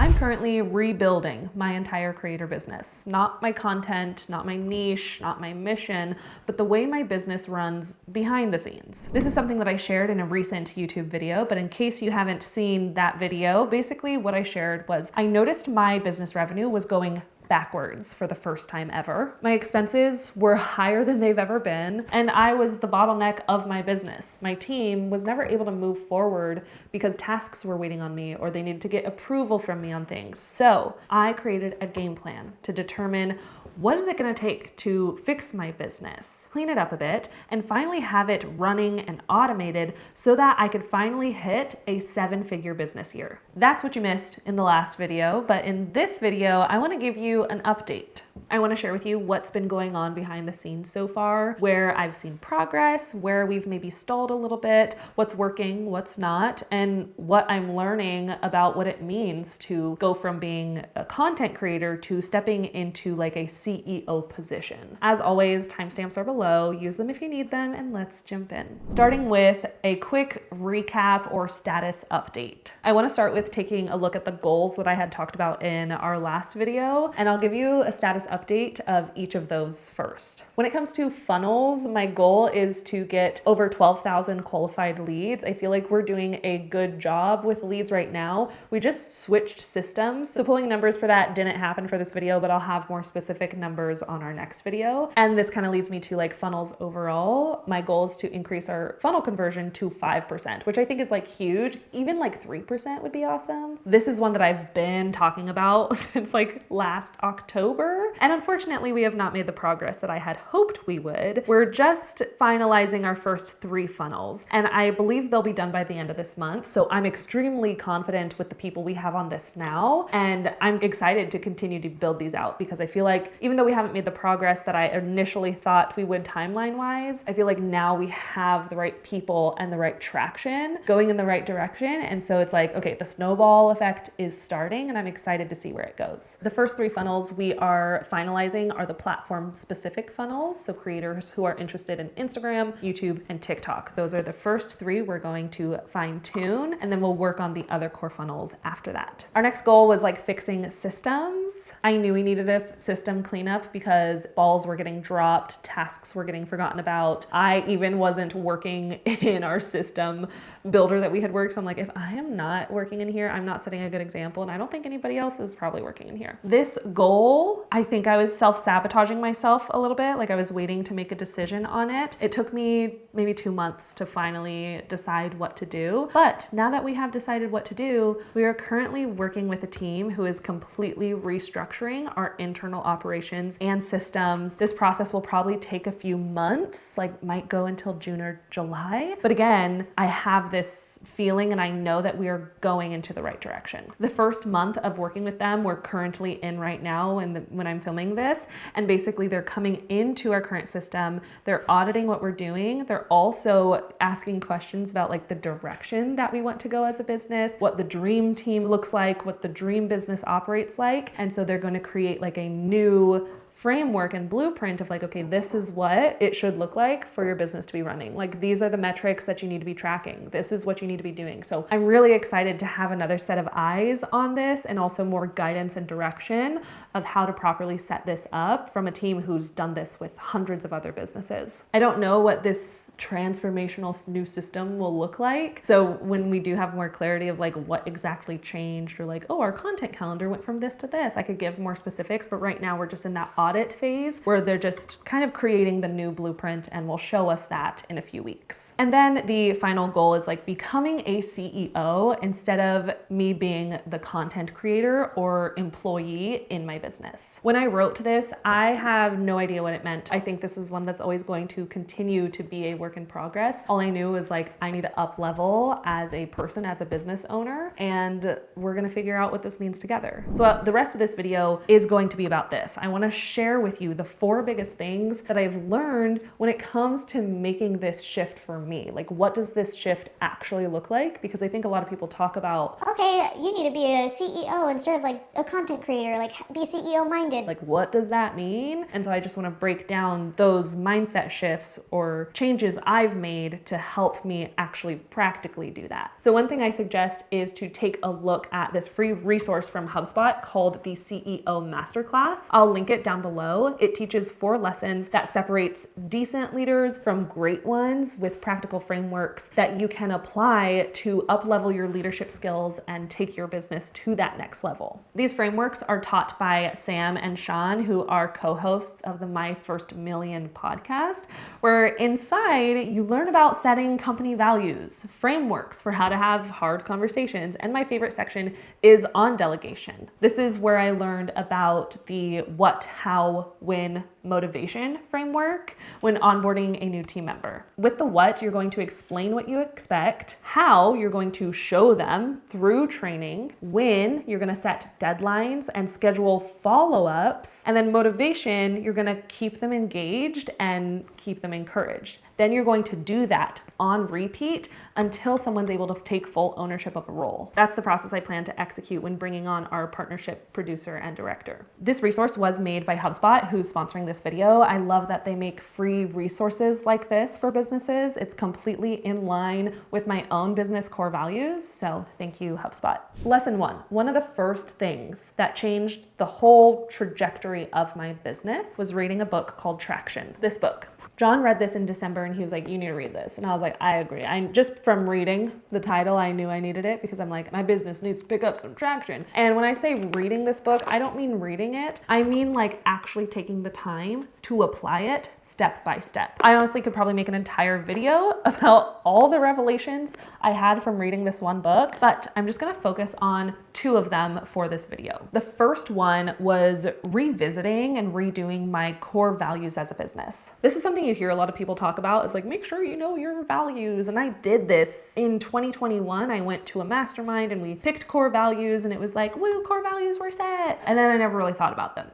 I'm currently rebuilding my entire creator business. Not my content, not my niche, not my mission, but the way my business runs behind the scenes. This is something that I shared in a recent YouTube video, but in case you haven't seen that video, basically what I shared was I noticed my business revenue was going backwards for the first time ever. My expenses were higher than they've ever been, and I was the bottleneck of my business. My team was never able to move forward because tasks were waiting on me or they needed to get approval from me on things. So I created a game plan to determine what is it gonna take to fix my business, clean it up a bit, and finally have it running and automated so that I could finally hit a 7-figure business year. That's what you missed in the last video, but in this video, I wanna give you an update. I wanna share with you what's been going on behind the scenes so far, where I've seen progress, where we've maybe stalled a little bit, what's working, what's not, and what I'm learning about what it means to go from being a content creator to stepping into like a CEO position. As always, timestamps are below, use them if you need them, and let's jump in. Starting with a quick recap or status update. I wanna start with taking a look at the goals that I had talked about in our last video, and I'll give you a status update of each of those first. When it comes to funnels, my goal is to get over 12,000 qualified leads. I feel like we're doing a good job with leads right now. We just switched systems, so pulling numbers for that didn't happen for this video, but I'll have more specific numbers on our next video. And this kind of leads me to like funnels overall. My goal is to increase our funnel conversion to 5%, which I think is like huge. Even like 3% would be awesome. This is one that I've been talking about since like last October. And unfortunately, we have not made the progress that I had hoped we would. We're just finalizing our first 3 funnels, and I believe they'll be done by the end of this month. So I'm extremely confident with the people we have on this now, and I'm excited to continue to build these out because I feel like even though we haven't made the progress that I initially thought we would timeline-wise, I feel like now we have the right people and the right traction going in the right direction. And so it's like, okay, the snowball effect is starting, and I'm excited to see where it goes. The first 3 funnels we are finalizing are the platform specific funnels. So creators who are interested in Instagram, YouTube, and TikTok. Those are the first 3 we're going to fine tune, and then we'll work on the other core funnels after that. Our next goal was like fixing systems. I knew we needed a system cleanup because balls were getting dropped, tasks were getting forgotten about. I even wasn't working in our system builder that we had worked. So I'm like, if I am not working in here, I'm not setting a good example, and I don't think anybody else is probably working in here. This goal, I think I was self-sabotaging myself a little bit. Like I was waiting to make a decision on it. It took me maybe 2 months to finally decide what to do. But now that we have decided what to do, we are currently working with a team who is completely restructuring our internal operations and systems. This process will probably take a few months, like might go until June or July. But again, I have this feeling and I know that we are going into the right direction. The first month of working with them, we're currently in right now when I'm filming this. And basically they're coming into our current system. They're auditing what we're doing. They're also asking questions about like the direction that we want to go as a business, what the dream team looks like, what the dream business operates like. And so they're going to create like a new framework and blueprint of like, okay, this is what it should look like for your business to be running. Like these are the metrics that you need to be tracking. This is what you need to be doing. So I'm really excited to have another set of eyes on this and also more guidance and direction of how to properly set this up from a team who's done this with hundreds of other businesses. I don't know what this transformational new system will look like. So when we do have more clarity of like what exactly changed or like, oh, our content calendar went from this to this, I could give more specifics, but right now we're just in that audit phase where they're just kind of creating the new blueprint and will show us that in a few weeks. And then the final goal is like becoming a CEO instead of me being the content creator or employee in my business. When I wrote this, I have no idea what it meant. I think this is one that's always going to continue to be a work in progress. All I knew was like, I need to up level as a person, as a business owner, and we're gonna figure out what this means together. So the rest of this video is going to be about this. I wanna share with you the 4 biggest things that I've learned when it comes to making this shift for me. Like, what does this shift actually look like? Because I think a lot of people talk about, okay, you need to be a CEO instead of like a content creator, like be CEO minded. like, what does that mean? And so I just want to break down those mindset shifts or changes I've made to help me actually practically do that. So one thing I suggest is to take a look at this free resource from HubSpot called the CEO Masterclass. I'll link it down below. It teaches 4 lessons that separates decent leaders from great ones with practical frameworks that you can apply to up-level your leadership skills and take your business to that next level. These frameworks are taught by Sam and Sean, who are co-hosts of the My First Million podcast, where inside you learn about setting company values, frameworks for how to have hard conversations, and my favorite section is on delegation. This is where I learned about the what, how, when motivation framework when onboarding a new team member. With the what, you're going to explain what you expect, how you're going to show them through training, when you're going to set deadlines and schedule follow-ups, and then motivation, you're going to keep them engaged and keep them encouraged. Then you're going to do that on repeat until someone's able to take full ownership of a role. That's the process I plan to execute when bringing on our partnership producer and director. This resource was made by HubSpot, who's sponsoring this video. I love that they make free resources like this for businesses. It's completely in line with my own business core values. So thank you, HubSpot. Lesson 1. One of the first things that changed the whole trajectory of my business was reading a book called Traction. This book. John read this in December and he was like, you need to read this. And I was like, I agree. Just from reading the title, I knew I needed it because I'm like, my business needs to pick up some traction. And when I say reading this book, I don't mean reading it. I mean like actually taking the time to apply it step by step. I honestly could probably make an entire video about all the revelations I had from reading this one book, but I'm just gonna focus on 2 of them for this video. The first one was revisiting and redoing my core values as a business. This is something you hear a lot of people talk about, is like, make sure you know your values. And I did this in 2021. I went to a mastermind and we picked core values and it was like, woo, core values were set. And then I never really thought about them.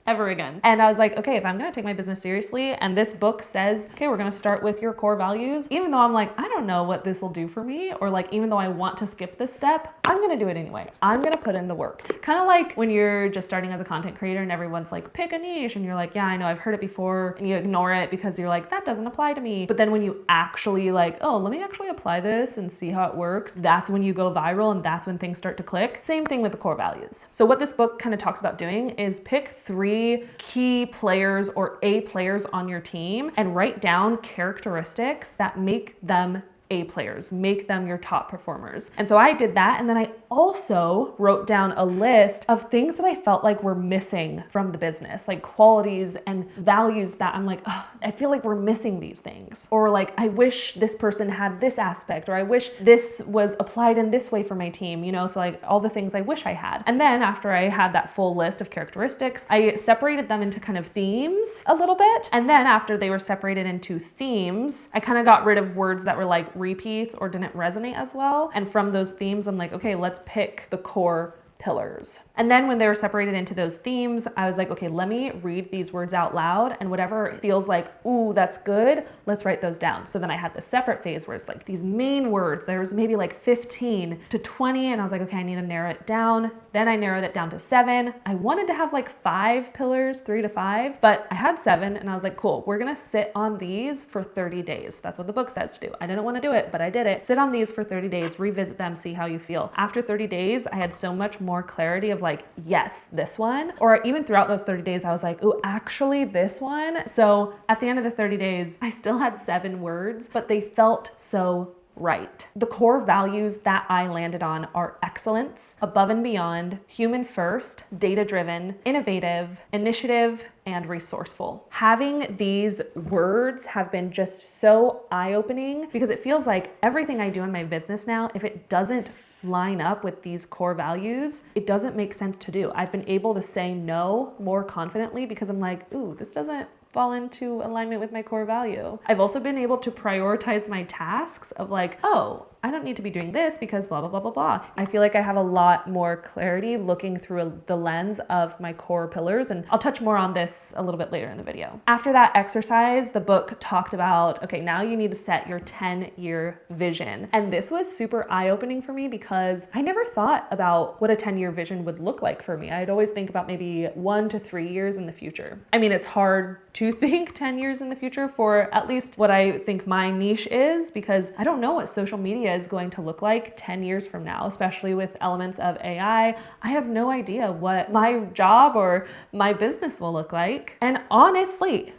Ever again. And I was like, okay, if I'm gonna take my business seriously and this book says, okay, we're gonna start with your core values, even though I'm like, I don't know what this will do for me, or like, even though I want to skip this step, I'm gonna do it anyway. I'm gonna put in the work. Kind of like when you're just starting as a content creator and everyone's like, pick a niche, and you're like, yeah, I know, I've heard it before, and you ignore it because you're like, that doesn't apply to me. But then when you actually like, oh, let me actually apply this and see how it works, that's when you go viral and that's when things start to click. Same thing with the core values. So what this book kind of talks about doing is pick 3 key players or A players on your team and write down characteristics that make them A players, make them your top performers. And so I did that. And then I also wrote down a list of things that I felt like were missing from the business, like qualities and values that I'm like, oh, I feel like we're missing these things. Or like, I wish this person had this aspect, or I wish this was applied in this way for my team, you know? So like all the things I wish I had. And then after I had that full list of characteristics, I separated them into kind of themes a little bit. And then after they were separated into themes, I kind of got rid of words that were like repeats or didn't resonate as well. And from those themes, I'm like, okay, let's pick the core pillars. And then when they were separated into those themes, I was like, okay, let me read these words out loud, and whatever feels like, ooh, that's good, let's write those down. So then I had the separate phase where it's like these main words, there was maybe like 15 to 20, and I was like, okay, I need to narrow it down. Then I narrowed it down to 7. I wanted to have like 5 pillars, 3 to 5, but I had 7, and I was like, cool, we're gonna sit on these for 30 days. That's what the book says to do. I didn't want to do it, but I did it. Sit on these for 30 days, revisit them, see how you feel. After 30 days, I had so much more clarity of like, yes, this one. Or even throughout those 30 days, I was like, oh, actually this one. So at the end of the 30 days, I still had 7 words, but they felt so right. The core values that I landed on are excellence, above and beyond, human first, data-driven, innovative, initiative, and resourceful. Having these words have been just so eye-opening because it feels like everything I do in my business now, if it doesn't line up with these core values, it doesn't make sense to do. I've been able to say no more confidently because I'm like, ooh, this doesn't fall into alignment with my core value. I've also been able to prioritize my tasks of like, oh, I don't need to be doing this because blah, blah, blah, blah, blah. I feel like I have a lot more clarity looking through the lens of my core pillars, and I'll touch more on this a little bit later in the video. After that exercise, the book talked about, okay, now you need to set your 10-year vision. And this was super eye-opening for me because I never thought about what a 10-year vision would look like for me. I'd always think about maybe 1 to 3 years in the future. I mean, it's hard to think 10 years in the future for at least what I think my niche is, because I don't know what social media is going to look like 10 years from now, especially with elements of AI. I have no idea what my job or my business will look like. And honestly,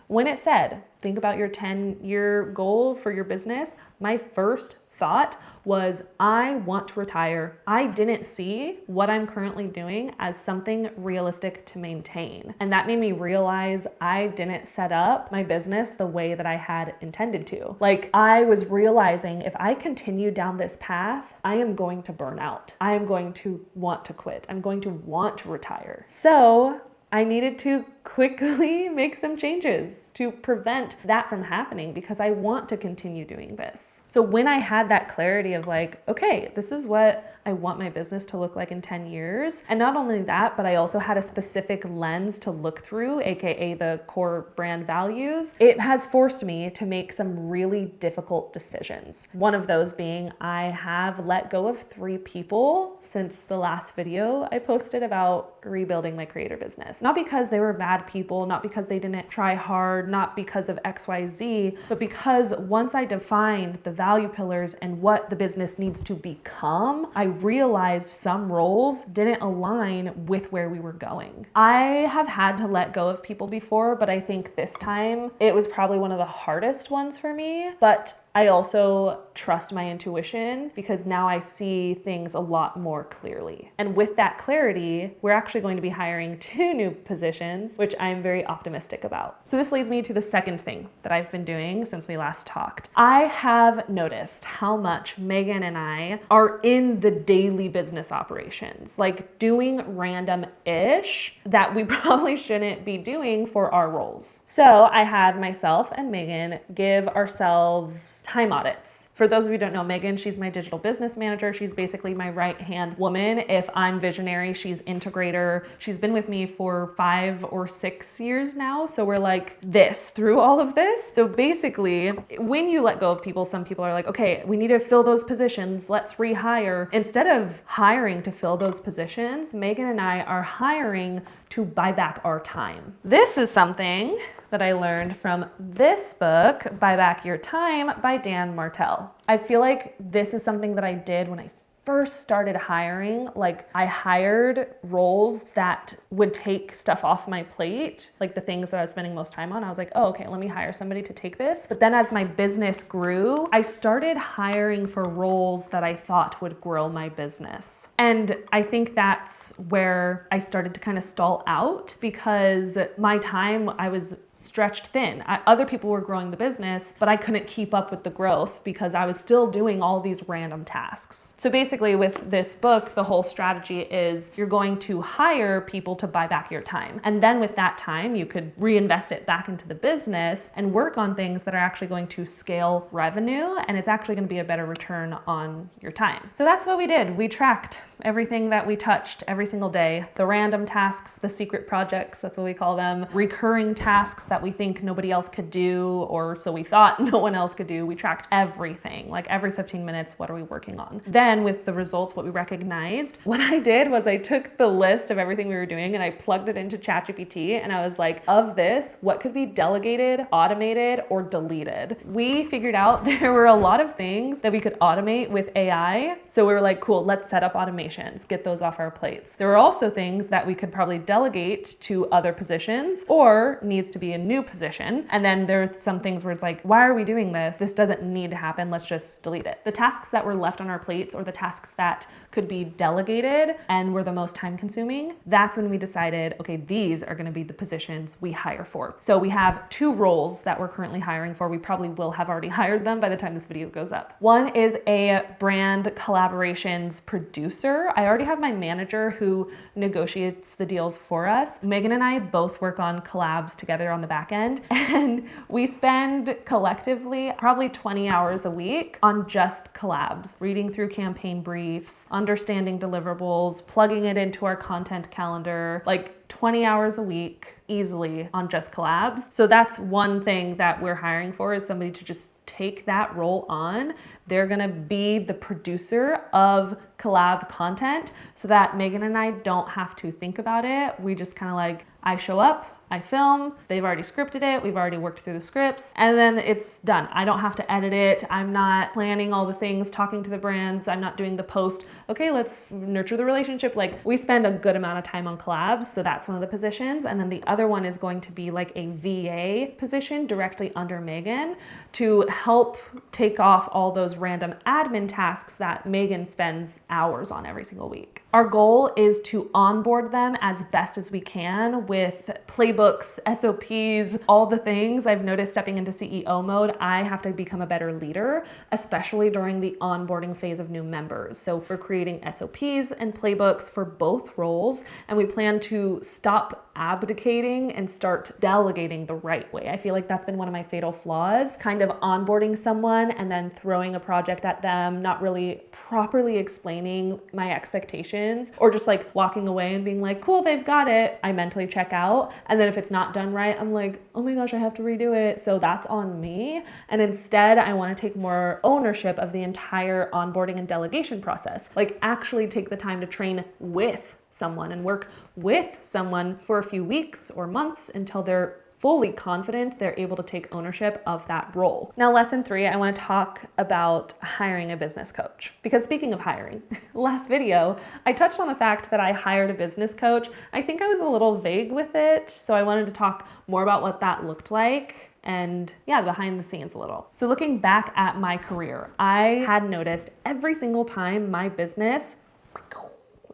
when it said, think about your 10-year goal for your business, my first thought was, I want to retire. I didn't see what I'm currently doing as something realistic to maintain. And that made me realize I didn't set up my business the way that I had intended to. Like, I was realizing if I continue down this path, I am going to burn out. I am going to want to quit. I'm going to want to retire. So I needed to quickly make some changes to prevent that from happening because I want to continue doing this. So when I had that clarity of like, okay, this is what I want my business to look like in 10 years. And not only that, but I also had a specific lens to look through, AKA the core brand values. It has forced me to make some really difficult decisions. One of those being I have let go of 3 people since the last video I posted about rebuilding my creator business. Not because they were bad people, not because they didn't try hard, not because of XYZ, but because once I defined the value pillars and what the business needs to become, I realized some roles didn't align with where we were going. I have had to let go of people before, but I think this time it was probably one of the hardest ones for me. But I also trust my intuition because now I see things a lot more clearly. And with that clarity, we're actually going to be hiring 2 new positions, which I'm very optimistic about. So this leads me to the second thing that I've been doing since we last talked. I have noticed how much Megan and I are in the daily business operations, like doing random-ish that we probably shouldn't be doing for our roles. So I had myself and Megan give ourselves time audits. For those of you who don't know Megan, she's my digital business manager. She's basically my right-hand woman. If I'm visionary, she's integrator. She's been with me for 5 or 6 years now. So we're like this through all of this. So basically, when you let go of people, some people are like, okay, we need to fill those positions. Let's rehire. Instead of hiring to fill those positions, Megan and I are hiring to buy back our time. This is something that I learned from this book, Buy Back Your Time by Dan Martell. I feel like this is something that I did when I first started hiring. Like, I hired roles that would take stuff off my plate, like the things that I was spending most time on. I was like, oh, okay, let me hire somebody to take this. But then as my business grew, I started hiring for roles that I thought would grow my business. And I think that's where I started to kind of stall out because my time, I was stretched thin. Other people were growing the business, but I couldn't keep up with the growth because I was still doing all these random tasks. So basically with this book, the whole strategy is you're going to hire people to buy back your time. And then with that time, you could reinvest it back into the business and work on things that are actually going to scale revenue. And it's actually going to be a better return on your time. So that's what we did. We tracked everything that we touched every single day, the random tasks, the secret projects, that's what we call them, recurring tasks that we think nobody else could do, or so we thought no one else could do. We tracked everything, like every 15 minutes, what are we working on? Then with the results, what we recognized, what I did was I took the list of everything we were doing and I plugged it into ChatGPT and I was like, of this, what could be delegated, automated, or deleted? We figured out there were a lot of things that we could automate with AI. So we were like, cool, let's set up automations, get those off our plates. There were also things that we could probably delegate to other positions or needs to be a new position. And then there's some things where it's like, why are we doing this? This doesn't need to happen. Let's just delete it. The tasks that were left on our plates or the tasks tasks that could be delegated and were the most time consuming, that's when we decided, okay, these are gonna be the positions we hire for. So we have 2 roles that we're currently hiring for. We probably will have already hired them by the time this video goes up. One is a brand collaborations producer. I already have my manager who negotiates the deals for us. Megan and I both work on collabs together on the back end, and we spend collectively probably 20 hours a week on just collabs, reading through campaign briefs, understanding deliverables, plugging it into our content calendar, like 20 hours a week easily on just collabs. So that's one thing that we're hiring for, is somebody to just take that role on. They're gonna be the producer of collab content so that Megan and I don't have to think about it. We just kind of like, I show up, I film, they've already scripted it, we've already worked through the scripts, and then it's done. I don't have to edit it. I'm not planning all the things, talking to the brands. I'm not doing the post, okay, let's nurture the relationship. Like, we spend a good amount of time on collabs, so that's one of the positions. And then the other one is going to be like a VA position directly under Megan to help take off all those random admin tasks that Megan spends hours on every single week. Our goal is to onboard them as best as we can with playbooks, SOPs, all the things. I've noticed stepping into CEO mode, I have to become a better leader, especially during the onboarding phase of new members. So we're creating SOPs and playbooks for both roles, and we plan to stop abdicating and start delegating the right way. I feel like that's been one of my fatal flaws, kind of onboarding someone and then throwing a project at them, not really properly explaining my expectations, or just like walking away and being like, cool, they've got it. I mentally check out. And then if it's not done right, I'm like, oh my gosh, I have to redo it. So that's on me. And instead, I want to take more ownership of the entire onboarding and delegation process. Like, actually take the time to train with someone and work with someone for a few weeks or months until they're fully confident they're able to take ownership of that role. Now, lesson 3, I want to talk about hiring a business coach. Because speaking of hiring, last video, I touched on the fact that I hired a business coach. I think I was a little vague with it, so I wanted to talk more about what that looked like and behind the scenes a little. So looking back at my career, I had noticed every single time my business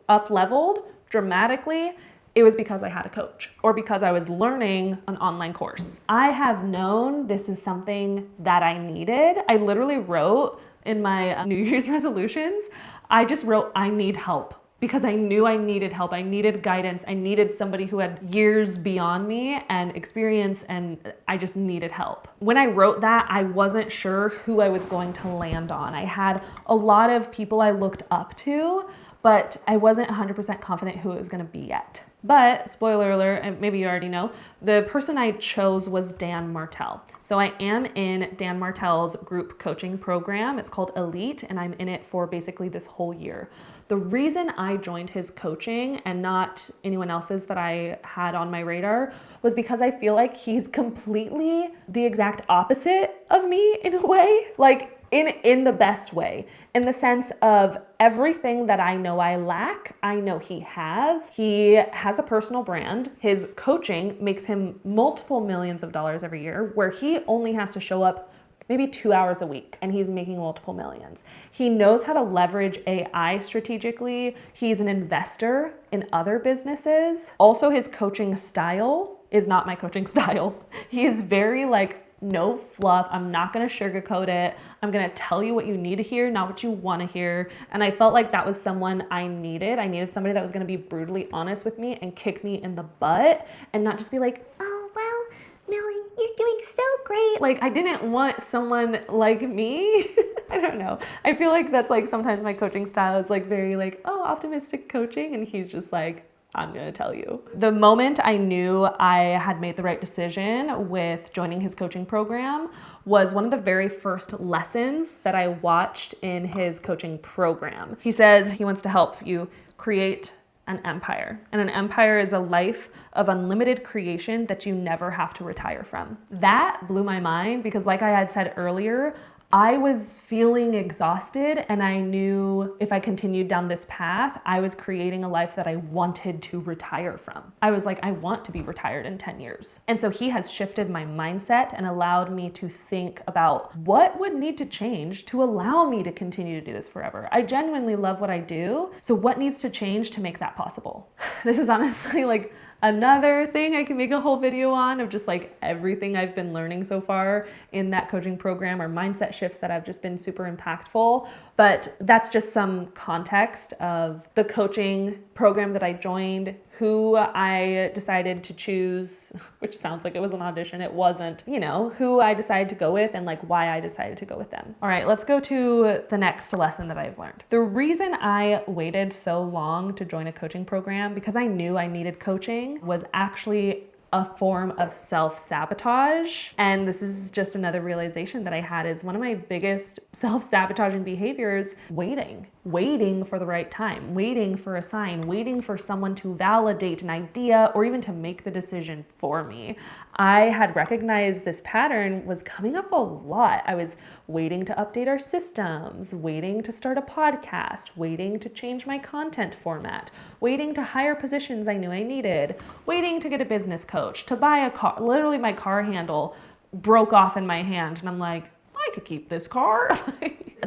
up-leveled dramatically, it was because I had a coach or because I was learning an online course. I have known this is something that I needed. I literally wrote in my New Year's resolutions, I just wrote, I need help, because I knew I needed help. I needed guidance. I needed somebody who had years beyond me and experience, and I just needed help. When I wrote that, I wasn't sure who I was going to land on. I had a lot of people I looked up to, but I wasn't 100% confident who it was gonna be yet. But spoiler alert, and maybe you already know, the person I chose was Dan Martell. So I am in Dan Martell's group coaching program. It's called Elite, and I'm in it for basically this whole year. The reason I joined his coaching and not anyone else's that I had on my radar was because I feel like he's completely the exact opposite of me in a way. Like, in the best way, in the sense of everything that I know I lack, I know he has. He has a personal brand. His coaching makes him multiple millions of dollars every year, where he only has to show up maybe 2 hours a week and he's making multiple millions. He knows how to leverage AI strategically. He's an investor in other businesses. Also, his coaching style is not my coaching style. He is very like, no fluff. I'm not gonna sugarcoat it. I'm gonna tell you what you need to hear, not what you wanna hear. And I felt like that was someone I needed. I needed somebody that was gonna be brutally honest with me and kick me in the butt and not just be like, oh, well, Millie, you're doing so great. Like, I didn't want someone like me. I don't know. I feel like that's like sometimes my coaching style is like very like, oh, optimistic coaching. And he's just like, I'm gonna tell you. The moment I knew I had made the right decision with joining his coaching program was one of the very first lessons that I watched in his coaching program. He says he wants to help you create an empire. And an empire is a life of unlimited creation that you never have to retire from. That blew my mind because, like I had said earlier, I was feeling exhausted, and I knew if I continued down this path, I was creating a life that I wanted to retire from. I was like, I want to be retired in 10 years. And so he has shifted my mindset and allowed me to think about what would need to change to allow me to continue to do this forever. I genuinely love what I do. So what needs to change to make that possible? This is honestly like another thing I can make a whole video on, of just like everything I've been learning so far in that coaching program, or mindset shifts that have just been super impactful. But that's just some context of the coaching program that I joined, who I decided to choose, which sounds like it was an audition. It wasn't, you know, who I decided to go with and like why I decided to go with them. All right, let's go to the next lesson that I've learned. The reason I waited so long to join a coaching program, because I knew I needed coaching, was actually a form of self-sabotage. And this is just another realization that I had, is one of my biggest self-sabotaging behaviors, waiting for the right time, waiting for a sign, waiting for someone to validate an idea or even to make the decision for me. I had recognized this pattern was coming up a lot. I was waiting to update our systems, waiting to start a podcast, waiting to change my content format, waiting to hire positions I knew I needed, waiting to get a business coach, to buy a car. Literally my car handle broke off in my hand and I'm like, I could keep this car.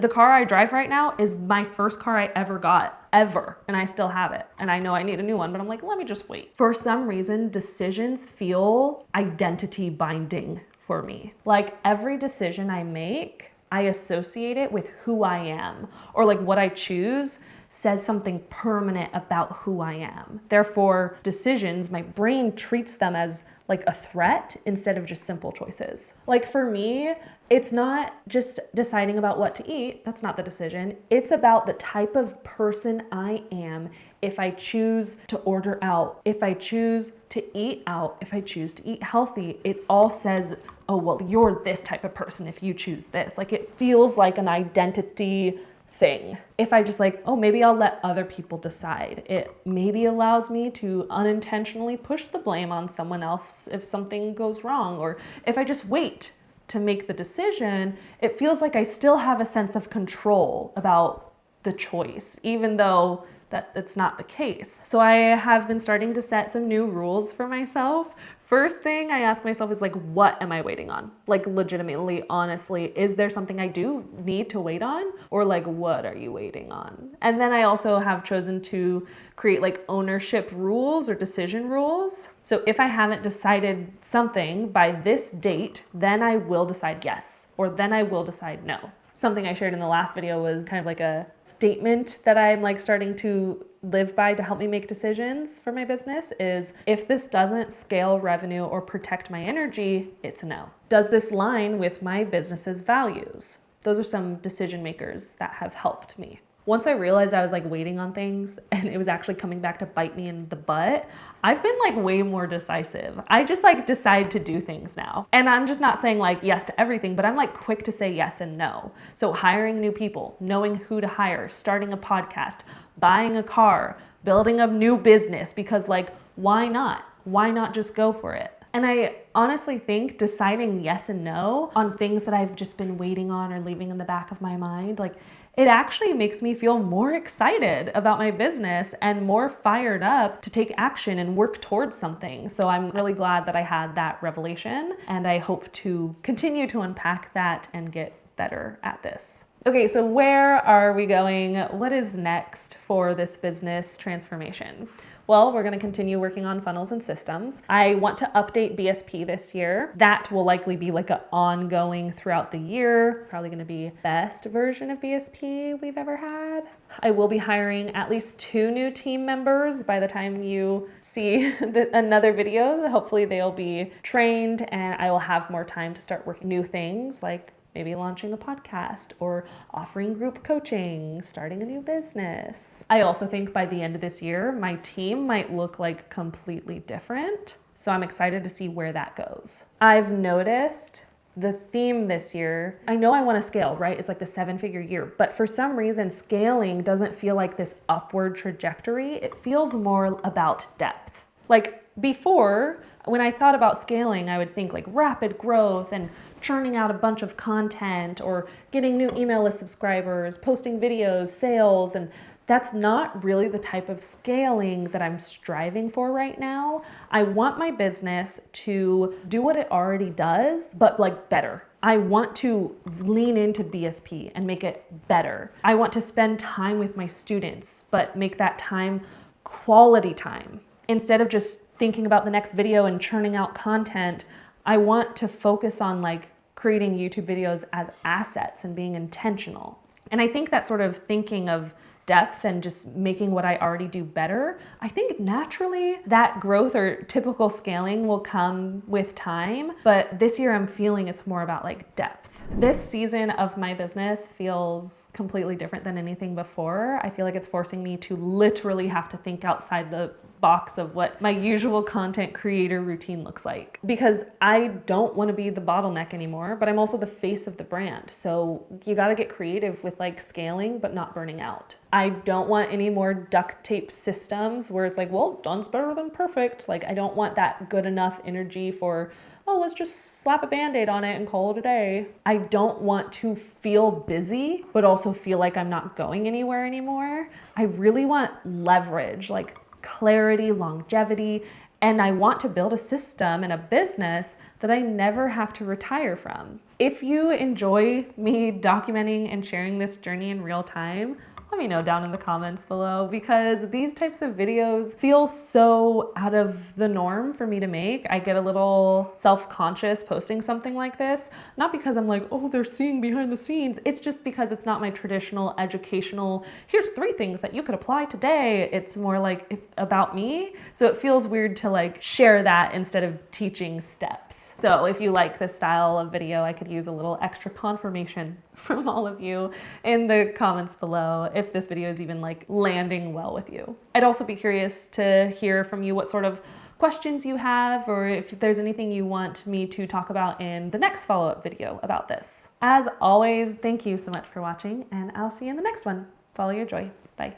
The car I drive right now is my first car I ever got, ever. And I still have it. And I know I need a new one, but I'm like, let me just wait. For some reason, decisions feel identity binding for me. Like every decision I make, I associate it with who I am, or like what I choose says something permanent about who I am. Therefore, decisions, my brain treats them as like a threat instead of just simple choices. Like for me, it's not just deciding about what to eat. That's not the decision. It's about the type of person I am if I choose to order out, if I choose to eat out, if I choose to eat healthy. It all says, oh, well, you're this type of person if you choose this. Like it feels like an identity thing. If I just like, oh, maybe I'll let other people decide, it maybe allows me to unintentionally push the blame on someone else if something goes wrong. Or if I just wait to make the decision, it feels like I still have a sense of control about the choice, even though that's not the case. So I have been starting to set some new rules for myself. First thing I ask myself is like, what am I waiting on? Like legitimately, honestly, is there something I do need to wait on? Or like, what are you waiting on? And then I also have chosen to create like ownership rules or decision rules. So if I haven't decided something by this date, then I will decide yes, or then I will decide no. Something I shared in the last video was kind of like a statement that I'm like starting to live by to help me make decisions for my business is, if this doesn't scale revenue or protect my energy, it's a no. Does this line with my business's values? Those are some decision makers that have helped me. Once I realized I was like waiting on things and it was actually coming back to bite me in the butt, I've been like way more decisive. I just like decide to do things now. And I'm just not saying like yes to everything, but I'm like quick to say yes and no. So hiring new people, knowing who to hire, starting a podcast, buying a car, building a new business, because like, why not? Why not just go for it? And I honestly think deciding yes and no on things that I've just been waiting on or leaving in the back of my mind, like it actually makes me feel more excited about my business and more fired up to take action and work towards something. So I'm really glad that I had that revelation, and I hope to continue to unpack that and get better at this. Okay, so where are we going? What is next for this business transformation? Well, we're gonna continue working on funnels and systems. I want to update BSP this year. That will likely be like an ongoing throughout the year, probably gonna be best version of BSP we've ever had. I will be hiring at least 2 new team members by the time you see another video. Hopefully they'll be trained and I will have more time to start working new things like maybe launching a podcast or offering group coaching, starting a new business. I also think by the end of this year, my team might look like completely different. So I'm excited to see where that goes. I've noticed the theme this year, I know I want to scale, right? It's like the 7-figure year, but for some reason, scaling doesn't feel like this upward trajectory. It feels more about depth. Like before, when I thought about scaling, I would think like rapid growth and churning out a bunch of content or getting new email list subscribers, posting videos, sales, and that's not really the type of scaling that I'm striving for right now. I want my business to do what it already does, but like better. I want to lean into BSP and make it better. I want to spend time with my students, but make that time quality time. Instead of just thinking about the next video and churning out content, I want to focus on like creating YouTube videos as assets and being intentional. And I think that sort of thinking of depth and just making what I already do better, I think naturally that growth or typical scaling will come with time. But this year I'm feeling it's more about like depth. This season of my business feels completely different than anything before. I feel like it's forcing me to literally have to think outside the box of what my usual content creator routine looks like, because I don't want to be the bottleneck anymore, but I'm also the face of the brand. So you got to get creative with like scaling, but not burning out. I don't want any more duct tape systems where it's like, well, done's better than perfect. Like I don't want that good enough energy for, oh, let's just slap a Band-Aid on it and call it a day. I don't want to feel busy, but also feel like I'm not going anywhere anymore. I really want leverage, like clarity, longevity, and I want to build a system and a business that I never have to retire from. If you enjoy me documenting and sharing this journey in real time, let me know down in the comments below, because these types of videos feel so out of the norm for me to make. I get a little self-conscious posting something like this, not because I'm like, oh, they're seeing behind the scenes. It's just because it's not my traditional educational, here's 3 things that you could apply today. It's more like about me. So it feels weird to like share that instead of teaching steps. So if you like this style of video, I could use a little extra confirmation from all of you in the comments below if this video is even like landing well with you. I'd also be curious to hear from you what sort of questions you have, or if there's anything you want me to talk about in the next follow-up video about this. As always, thank you so much for watching, and I'll see you in the next one. Follow your joy. Bye.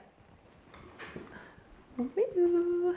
Woo.